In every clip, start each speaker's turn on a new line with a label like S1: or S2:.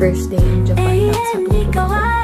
S1: first day in Japan. Sa tulog ako.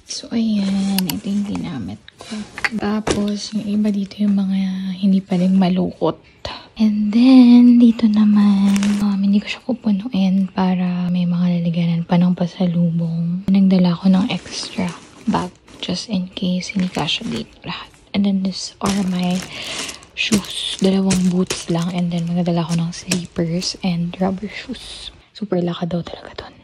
S1: So, ayan. Ito yung ginamit ko. Tapos, yung iba dito yung mga hindi pa rin malukot. And then, dito naman, hindi ko siya pupunuin para may mga lalagyanan pa ng pasalubong. Nagdala ko ng extra bag just in case hindi kasya dito lahat. And then, these are my shoes. 2 boots lang. And then, magdala ko ng slippers and rubber shoes. Super laka daw talaga doon.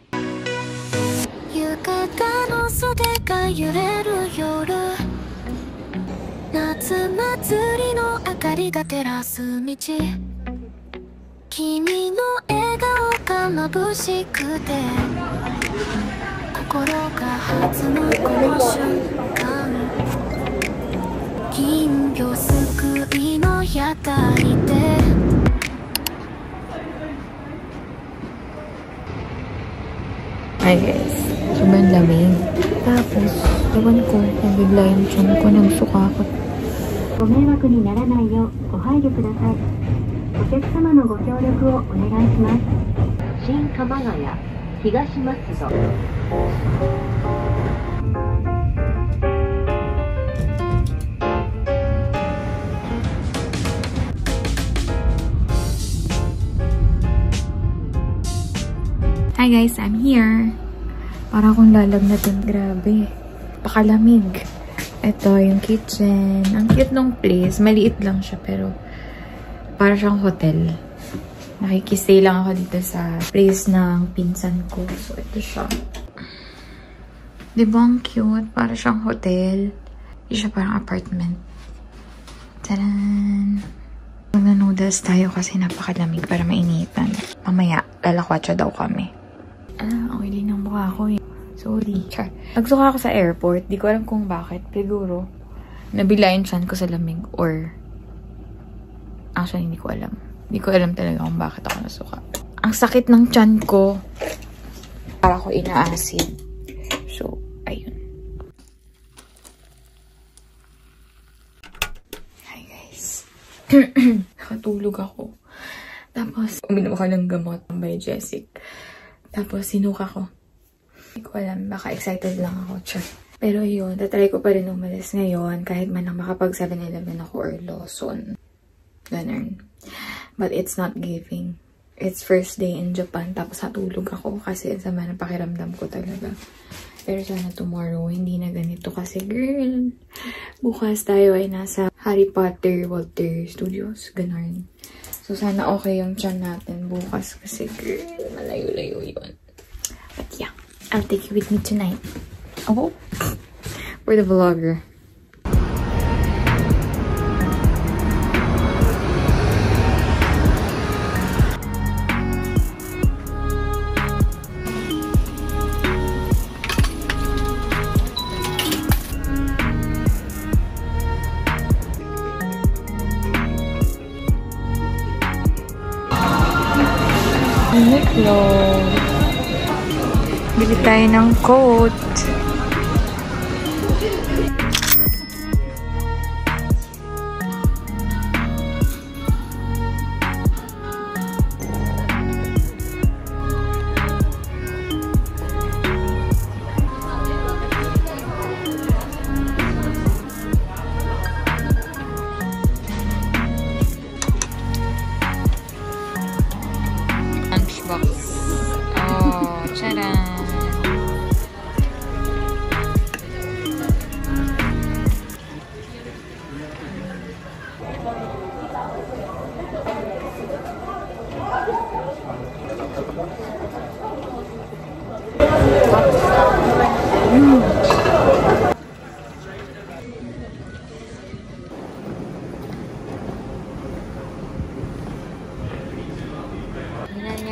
S1: Hi guys, sobrang lamig. Tapos, ewan ko, nabigla yung tiyan ko, nagsuka ako. ご迷惑にならないようご配慮ください。お客様のご協力をお願いします。新鎌ヶ谷東松戸。Hi guys, I'm here. Para akong lalagnatin. Grabe. Pakalamig. Ito yung kitchen. Ang cute nung place. Maliit lang siya pero para siyang hotel. Nakikistay lang ako dito sa place ng pinsan ko. So, ito siya. Diba ang cute? Para siyang hotel. Hindi siya parang apartment. Tadan! Magna-noodles tayo kasi napakalamig para mainitan. Mamaya, lalakwatsa daw kami. Okay din ang mukha ko eh. Sorry. Nagsuka ako sa airport. Di ko alam kung bakit. Siguro, nabila yung tiyan ko sa lamig or actually, hindi ko alam. Hindi ko alam talaga kung bakit ako nasuka. Ang sakit ng tiyan ko. Para ko ina-acid. So, ayun. Hi guys. Nakatulog ako. Tapos, uminom ako ng gamot by Jessic. Tapos, sinuka ko. Hindi ko alam. Baka excited lang ako. Tiyah. Pero yun, tatry ko pa rin umalis ngayon kahit man lang makapag 7-Eleven ako or Lawson. Ganun. But it's not giving. It's first day in Japan. Tapos natulog ako kasi sama ng pakiramdam ko talaga. Pero sana tomorrow, hindi na ganito kasi girl. Bukas tayo ay nasa Harry Potter Walter Studios. Ganun. So sana okay yung tiyan natin bukas kasi girl, malayo-layo yun. But yeah. I'll take you with me tonight. Oh, we're the vlogger. Uniqlo. Bili tayo ng coat. Lunchbox. Oh, tcharam!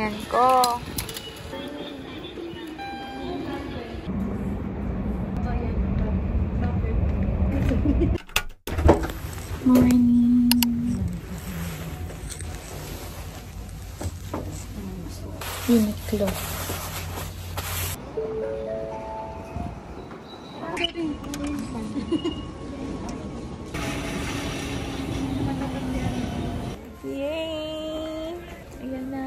S1: Yan ko. Morning. Uniqlo. Yay! Ayan na.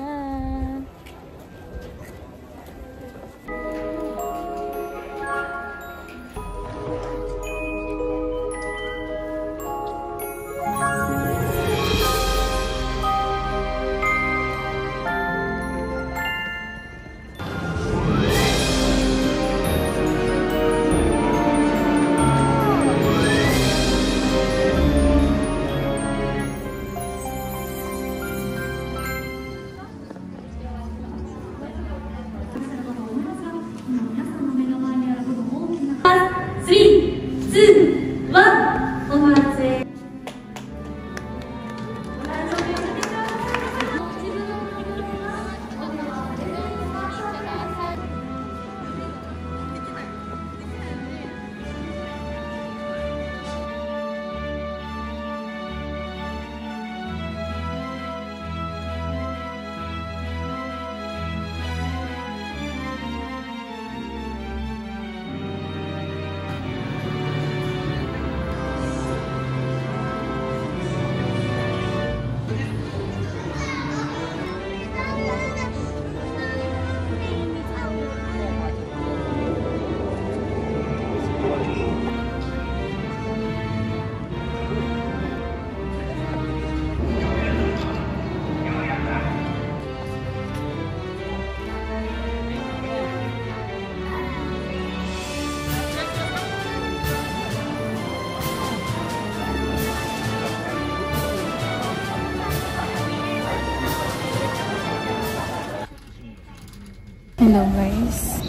S1: Hello guys.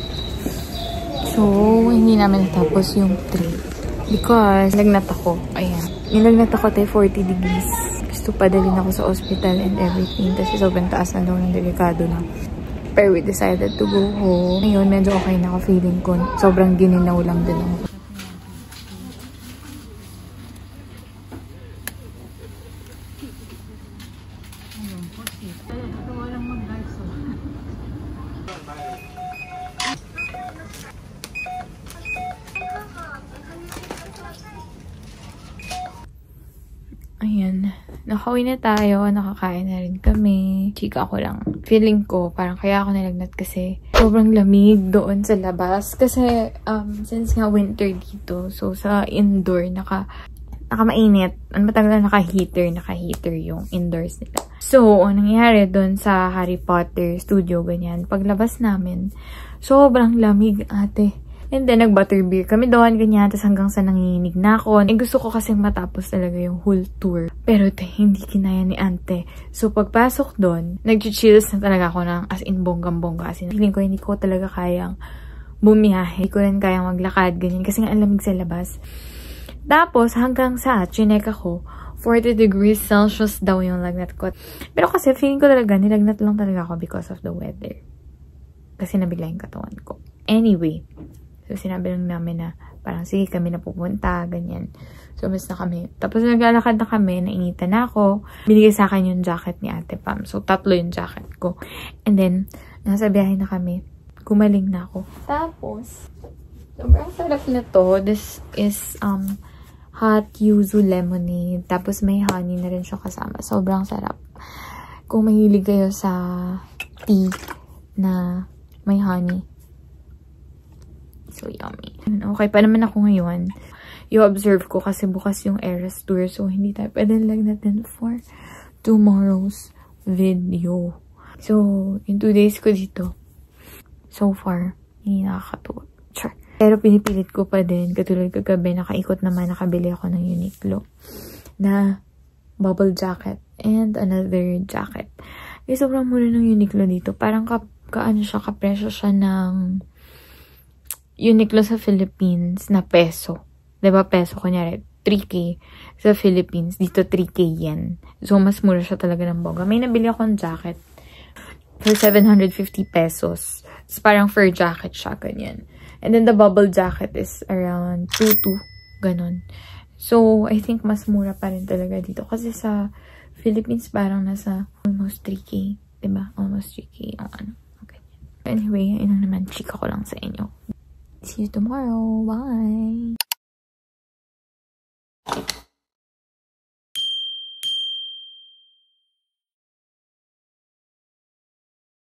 S1: So, hindi namin natapos yung trip. Because, nilagnat ako. Ayan. Nilagnat ako tayo 40 degrees. Gusto padalhin ako sa hospital and everything. Kasi sobrang taas na daw ng delikado na. Pero we decided to go home. Ngayon, medyo okay na ako feeling ko. Sobrang gininaw lang din ako. Ayan. Nakauwi na tayo. Nakakain na rin kami. Chika ko lang. Feeling ko, parang kaya ako nalagnat kasi sobrang lamig doon sa labas. Kasi, since nga winter dito, so sa indoor, naka-mainit. Matagal na naka-heater yung indoors nila. So, ang nangyari doon sa Harry Potter studio, ganyan. Paglabas namin, sobrang lamig, ate. And then, nag-butterbeer kami doon, ganyan. Tapos hanggang sa nanginginig na ako. Gusto ko kasi matapos talaga yung whole tour. Pero hindi kinaya ni ante. So, pagpasok doon, nag-chills na talaga ako ng as in bonggang-bongga. As in, feeling ko hindi ko talaga kayang bumiyahe. Hindi ko rin kayang maglakad, ganyan. Kasi nga ang lamig sa labas. Tapos, hanggang sa, chinek ako, 40 degrees Celsius daw yung lagnat ko. Pero kasi, feeling ko talaga, nilagnat lang talaga ako because of the weather. Kasi nabigla yung katawan ko. Anyway, so, sinabi lang namin na parang sige kami na pupunta, ganyan. So, mas na kami. Tapos, naglalakad na kami, nainitan na ako. Binigay sa akin yung jacket ni Ate Pam. So, 3 yung jacket ko. And then, nasa biyahe na kami. Gumaling na ako. Tapos, sobrang sarap na to. This is, hot yuzu lemonade. Tapos, may honey na rin siya kasama. Sobrang sarap. Kung mahilig kayo sa tea na may honey, so yummy. Okay pa naman ako ngayon. I-observe ko kasi bukas yung Eras Tour. So, hindi tayo pwede lang natin for tomorrow's video. So, in 2 days ko dito, so far, hindi nakakatuwa. Sure. Pero pinipilit ko pa din. Katulad kagabi, nakaikot naman, nakabili ako ng Uniqlo na bubble jacket and another jacket. Eh, sobrang mura ng Uniqlo dito. Parang kapresyo siya ng Uniqlo sa Philippines na peso. Diba peso? Kunyari, 3K sa Philippines. Dito, 3K yen. So, mas mura siya talaga ng bongga. May nabili akong jacket for 750 pesos. So, parang fur jacket siya, ganyan. And then, the bubble jacket is around 2,200. Ganon. So, I think mas mura pa rin talaga dito. Kasi sa Philippines, parang nasa almost 3K. Diba? Almost 3K. Okay. Anyway, yun lang naman. Chika ko lang sa inyo. See you tomorrow. Bye!